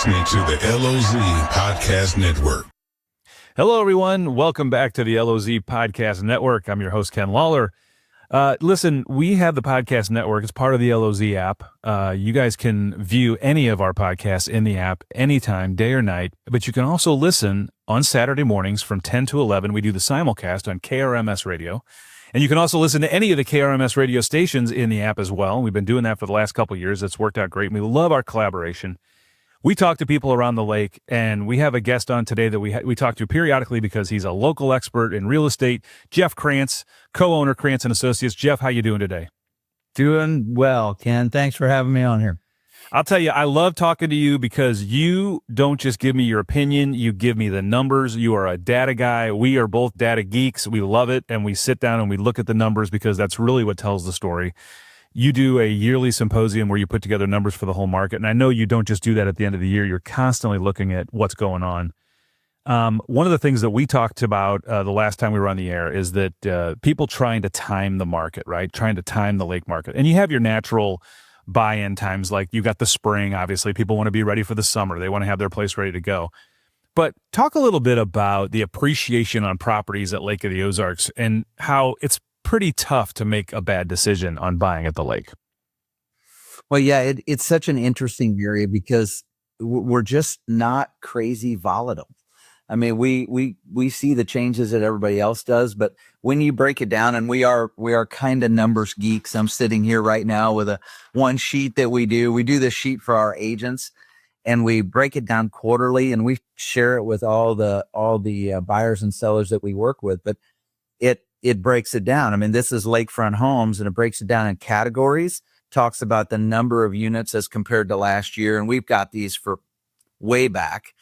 listening to the LOZ Podcast Network. Hello, everyone. Welcome back to the LOZ Podcast Network. I'm your host, Ken Lawler. Listen, we have the podcast network. It's part of the LOZ app. You guys can view any of our podcasts in the app anytime, day or night, but you can also listen on Saturday mornings from 10 to 11. We do the Simulcast on KRMS radio. And you can also listen to any of the KRMS radio stations in the app as well. We've been doing that for the last couple of years. It's worked out great. We love our collaboration. We talk to people around the lake, and we have a guest on today that we talk to periodically because he's a local expert in real estate, Jeff Krantz, co-owner Krantz & Associates. Jeff, how you doing today? Doing well, Ken. Thanks for having me on here. I'll tell you, I love talking to you because you don't just give me your opinion, you give me the numbers. You are a data guy. We are both data geeks. We love it, and we sit down and we look at the numbers because that's really what tells the story. You do a yearly symposium where you put together numbers for the whole market, and I know you don't just do that at the end of the year. You're constantly looking at what's going on. One of the things that we talked about the last time we were on the air is that people trying to time the market, right? Trying to time the lake market. And you have your natural buy-in times, like you got the spring, obviously. People want to be ready for the summer. They want to have their place ready to go. But talk a little bit about the appreciation on properties at Lake of the Ozarks and how it's pretty tough to make a bad decision on buying at the lake. Well, yeah, it's such an interesting area because we're just not crazy volatile. I mean, we see the changes that everybody else does, but when you break it down, and we are kind of numbers geeks. I'm sitting here right now with one sheet that we do. We do this sheet for our agents, and we break it down quarterly, and we share it with all the buyers and sellers that we work with. But it breaks it down. I mean, this is lakefront homes, and it breaks it down in categories. Talks about the number of units as compared to last year, and we've got these for way back.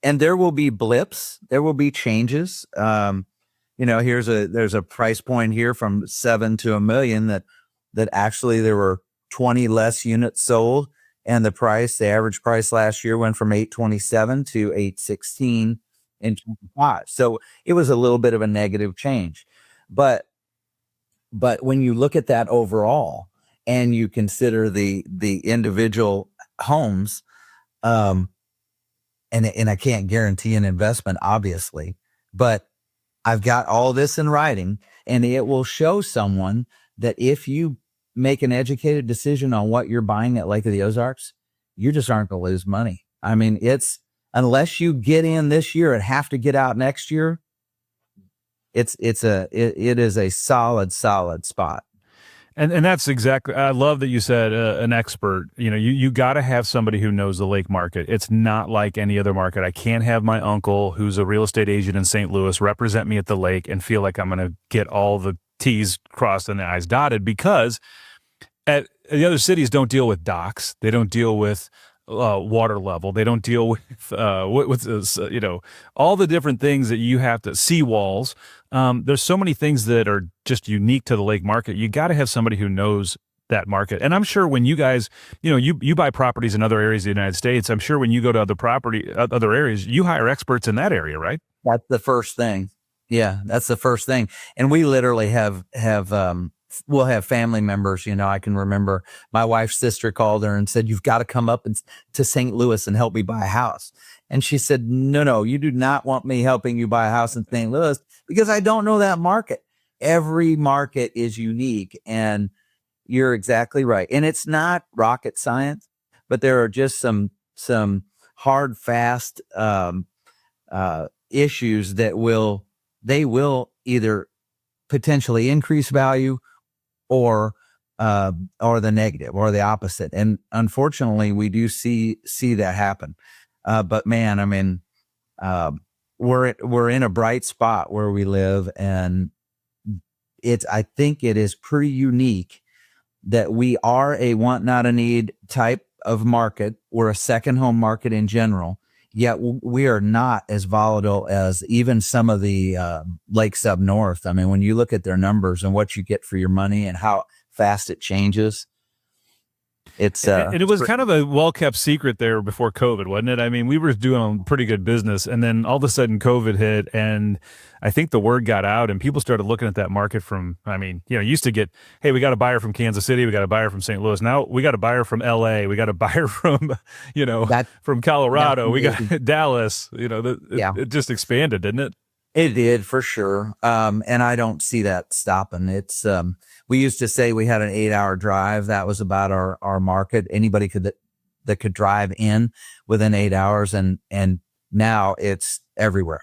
And there will be blips. There will be changes. There's a price point here from 7 to $1 million that actually there were 20 less units sold, and the average price last year went from $827 to $816 in 25. So it was a little bit of a negative change, but when you look at that overall and you consider the individual homes, and I can't guarantee an investment, obviously, but I've got all this in writing, and it will show someone that if you make an educated decision on what you're buying at Lake of the Ozarks, you just aren't going to lose money. I mean, unless you get in this year and have to get out next year, it is a solid spot. And that's exactly, I love that you said an expert. You got to have somebody who knows the lake market. It's not like any other market. I can't have my uncle, who's a real estate agent in St. Louis, represent me at the lake and feel like I'm going to get all the T's crossed and the I's dotted, because the other cities don't deal with docks. They don't deal with water level. They don't deal with all the different things that you have to, seawalls. There's so many things that are just unique to the lake market. You got to have somebody who knows that market. And I'm sure when you guys, you buy properties in other areas of the United States, I'm sure when you go to other areas, you hire experts in that area, right? That's the first thing. Yeah, that's the first thing. And we literally we'll have family members. I can remember my wife's sister called her and said, "You've got to come up to St. Louis and help me buy a house." And she said, No, you do not want me helping you buy a house in St. Louis because I don't know that market. Every market is unique, and you're exactly right. And it's not rocket science, but there are just some hard, fast issues that will either potentially increase value or the negative or the opposite. And unfortunately, we do see that happen. But man, I mean, we're in a bright spot where we live, and I think it is pretty unique that we are a want, not a need type of market. We're a second home market in general, yet we are not as volatile as even some of the lakes up north. I mean, when you look at their numbers and what you get for your money and how fast it changes. It's And it was kind of a well-kept secret there before COVID, wasn't it? I mean, we were doing pretty good business, and then all of a sudden COVID hit, and I think the word got out, and people started looking at that market from, I mean, used to get, hey, we got a buyer from Kansas City, we got a buyer from St. Louis. Now we got a buyer from LA, we got a buyer from, from Colorado, we got Dallas, it just expanded, didn't it? It did for sure. And I don't see that stopping. It's, we used to say we had an 8-hour drive. That was about our market. Anybody that could drive in within 8 hours. And now it's everywhere.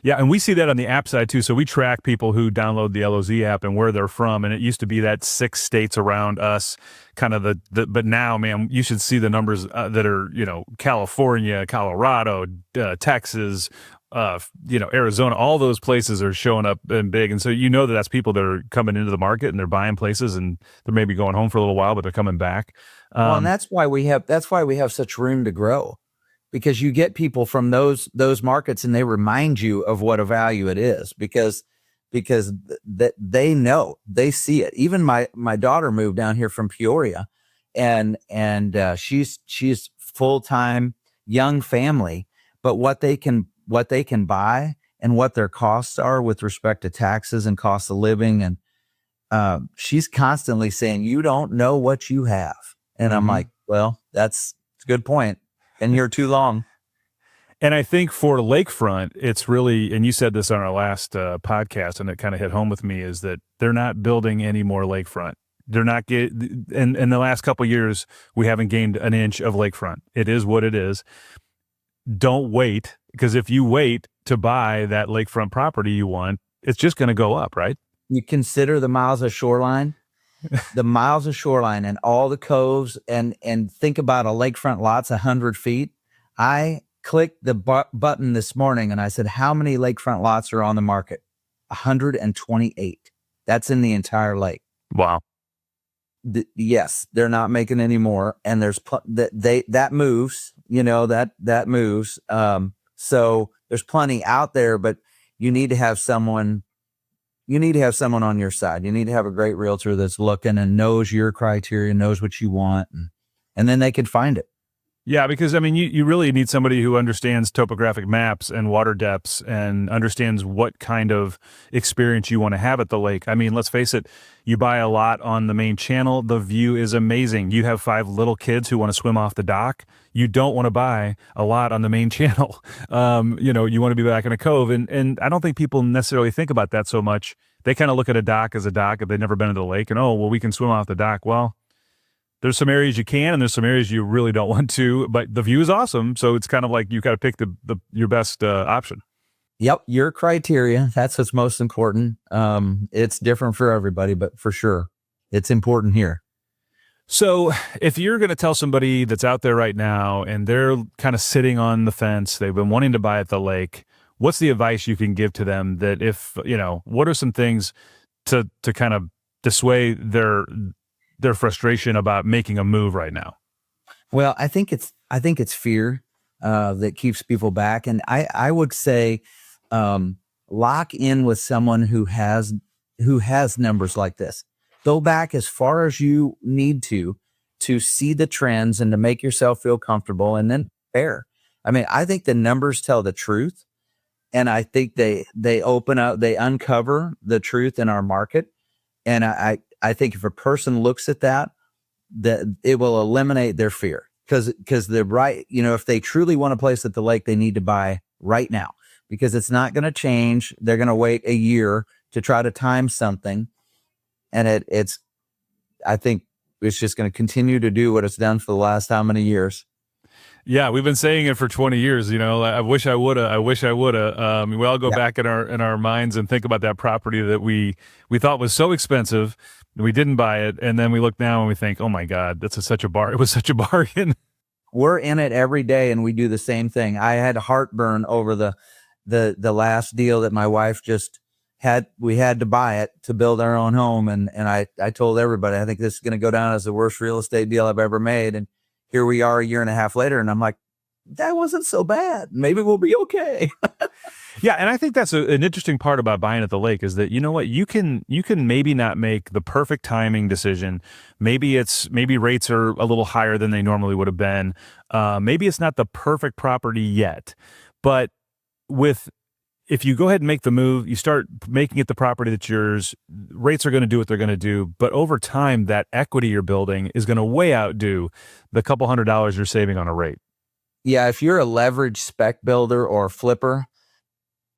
Yeah. And we see that on the app side too. So we track people who download the LOZ app and where they're from. And it used to be that 6 states around us, kind of but now, man, you should see the numbers that are, California, Colorado, Texas, Arizona, all those places are showing up and big. And so that's people that are coming into the market and they're buying places and they're maybe going home for a little while, but they're coming back. And that's why we have such room to grow, because you get people from those markets and they remind you of what a value it is, because they know, they see it. Even my daughter moved down here from Peoria and she's full-time young family, but what they can buy and what their costs are with respect to taxes and cost of living. And she's constantly saying, you don't know what you have. And I'm like, well, that's a good point. And you're too long. And I think for lakefront, it's really, and you said this on our last podcast, and it kind of hit home with me, is that they're not building any more lakefront. They're not in the last couple of years, we haven't gained an inch of lakefront. It is what it is. Don't wait, because if you wait to buy that lakefront property you want, it's just going to go up, right? You consider the miles of shoreline, and all the coves, and think about a lakefront lot's 100 feet. I clicked the button this morning and I said, how many lakefront lots are on the market? 128. That's in the entire lake. Wow. Yes, they're not making any more, and there's that moves, that moves. So there's plenty out there, but you need to have someone. You need to have someone on your side. You need to have a great realtor that's looking and knows your criteria, knows what you want, and then they can find it. Yeah, because I mean, you really need somebody who understands topographic maps and water depths and understands what kind of experience you want to have at the lake. I mean, let's face it, you buy a lot on the main channel, the view is amazing. You have 5 little kids who want to swim off the dock. You don't want to buy a lot on the main channel. You want to be back in a cove. And I don't think people necessarily think about that so much. They kind of look at a dock as a dock if they've never been to the lake and, oh, well, we can swim off the dock. Well, there's some areas you can, and there's some areas you really don't want to, but the view is awesome. So it's kind of like you got to pick your best option. Yep. Your criteria. That's what's most important. It's different for everybody, but for sure it's important here. So if you're going to tell somebody that's out there right now and they're kind of sitting on the fence, they've been wanting to buy at the lake, what's the advice you can give to them that what are some things to kind of dissuade their frustration about making a move right now? Well, I think it's fear that keeps people back. And I would say, lock in with someone who has numbers like this. Go back as far as you need to see the trends and to make yourself feel comfortable, and then compare. I mean, I think the numbers tell the truth, and I think they uncover the truth in our market. And I think if a person looks at that it will eliminate their fear, because they're right. If they truly want a place at the lake, they need to buy right now, because it's not going to change. They're going to wait a year to try to time something. And I think it's just going to continue to do what it's done for the last how many years. Yeah, we've been saying it for 20 years. I wish I woulda. We all go back in our minds and think about that property that we thought was so expensive, we didn't buy it, and then we look now and we think, oh my God, it was such a bargain. We're in it every day, and we do the same thing. I had heartburn over the last deal that my wife just had. We had to buy it to build our own home, and I told everybody, I think this is going to go down as the worst real estate deal I've ever made. And here we are a year and a half later, and I'm like, that wasn't so bad. Maybe we'll be okay. Yeah, and I think that's an interesting part about buying at the lake is that, you know what, you can maybe not make the perfect timing decision. Maybe rates are a little higher than they normally would have been. Maybe it's not the perfect property yet, but if you go ahead and make the move, you start making it the property that's yours, rates are going to do what they're going to do. But over time, that equity you're building is going to way outdo the couple $100 you're saving on a rate. Yeah, if you're a leverage spec builder or flipper,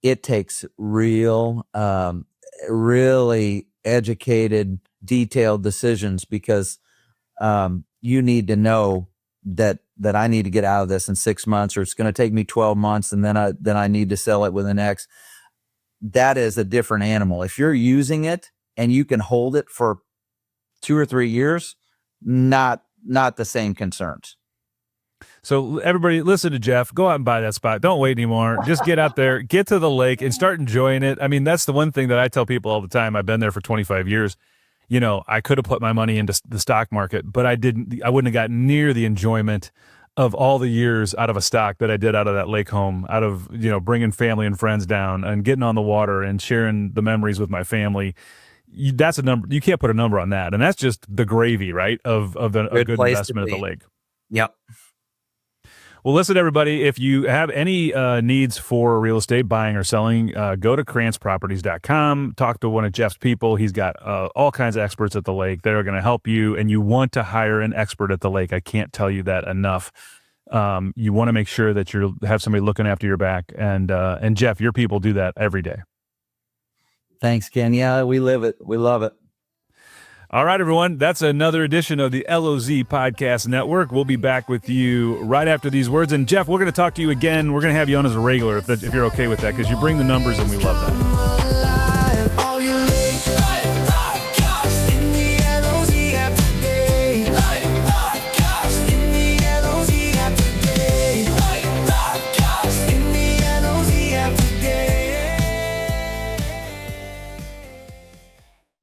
it takes really educated, detailed decisions because you need to know that I need to get out of this in 6 months, or it's going to take me 12 months, and then I need to sell it within X. That is a different animal. If you're using it and you can hold it for 2 or 3 years, not the same concerns. So everybody listen to Jeff, go out and buy that spot. Don't wait anymore. Just get out there, get to the lake and start enjoying it. I mean, that's the one thing that I tell people all the time. I've been there for 25 years. You know, I could have put my money into the stock market, but I wouldn't have gotten near the enjoyment of all the years out of a stock that I did out of that lake home, out of, you know, bringing family and friends down and getting on the water and sharing the memories with my family. That's a number. You can't put a number on that. And that's just the gravy, right? Of a good investment at the lake. Yep. Well, listen, everybody, if you have any needs for real estate buying or selling, go to KrantzProperties.com, talk to one of Jeff's people. He's got all kinds of experts at the lake that are going to help you, and you want to hire an expert at the lake. I can't tell you that enough. You want to make sure that you have somebody looking after your back, and Jeff, your people do that every day. Thanks, Ken. Yeah, we live it. We love it. All right, everyone. That's another edition of the LOZ Podcast Network. We'll be back with you right after these words. And Jeff, we're going to talk to you again. We're going to have you on as a regular if you're okay with that, because you bring the numbers and we love that.